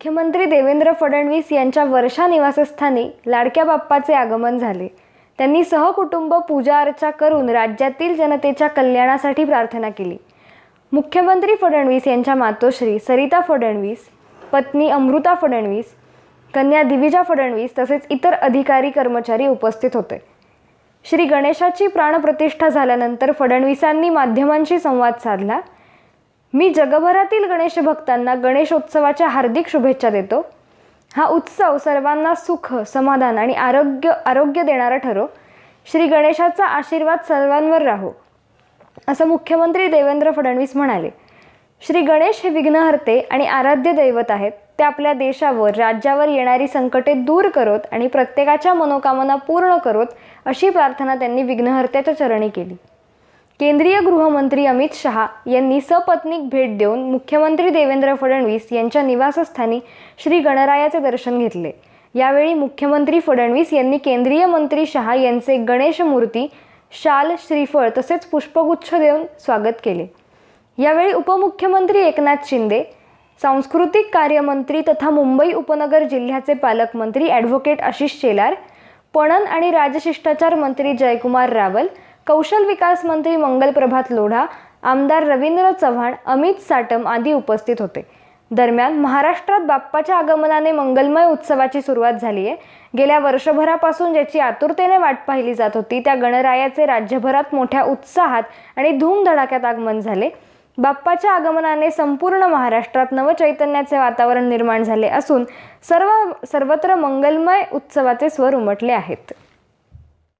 मुख्यमंत्री देवेंद्र फडणवीस यांच्या वर्षा निवासस्थानी लाडक्या बाप्पाचे आगमन झाले। त्यांनी सहकुटुंब पूजा अर्चा करून राज्यातील जनतेच्या कल्याणासाठी प्रार्थना केली। मुख्यमंत्री फडणवीस यांच्या मातोश्री सरिता फडणवीस, पत्नी अमृता फडणवीस, कन्या दिविजा फडणवीस तसेच इतर अधिकारी कर्मचारी उपस्थित होते। श्री गणेशाची प्राणप्रतिष्ठा झाल्यानंतर फडणवीसांनी माध्यमांशी संवाद साधला। मी जगभरातील गणेश भक्तांना गणेशोत्सवाच्या हार्दिक शुभेच्छा देतो। हा उत्सव सर्वांना सुख, समाधान आणि आरोग्य देणारा ठरो। श्री गणेशाचा आशीर्वाद सर्वांवर राहो, असं मुख्यमंत्री देवेंद्र फडणवीस म्हणाले। श्री गणेश हे विघ्नहर्ते आणि आराध्य दैवत आहेत। ते आपल्या देशावर, राज्यावर येणारी संकटे दूर करोत आणि प्रत्येकाच्या मनोकामना पूर्ण करोत, अशी प्रार्थना त्यांनी विघ्नहर्त्याच्या चरणी केली। केंद्रीय गृहमंत्री अमित शहा यांनी सपत्नीक भेट देऊन मुख्यमंत्री देवेंद्र फडणवीस यांच्या निवासस्थानी श्री गणरायाचे दर्शन घेतले। यावेळी मुख्यमंत्री फडणवीस यांनी केंद्रीय मंत्री शहा यांचे गणेश मूर्ती, शाल, श्रीफळ तसेच पुष्पगुच्छ देऊन स्वागत केले। यावेळी उपमुख्यमंत्री एकनाथ शिंदे, सांस्कृतिक कार्यमंत्री तथा मुंबई उपनगर जिल्ह्याचे पालकमंत्री ॲडव्होकेट आशिष शेलार, पणन आणि राजशिष्टाचार मंत्री जयकुमार रावल, कौशल विकास मंत्री मंगल प्रभात लोढा, आमदार रवींद्र चव्हाण, अमित साटम आदी उपस्थित होते। दरम्यान महाराष्ट्रात बाप्पाच्या आगमनाने मंगलमय उत्सवाची सुरुवात झाली आहे। गेल्या वर्षभरापासून ज्याची आतुरतेने वाट पाहिली जात होती, त्या गणरायाचे राज्यभरात मोठ्या उत्साहात आणि धूमधडाक्यात आगमन झाले। बाप्पाच्या आगमनाने संपूर्ण महाराष्ट्रात नवचैतन्याचे वातावरण निर्माण झाले असून सर्वत्र मंगलमय उत्सवाचे स्वर उमटले आहेत।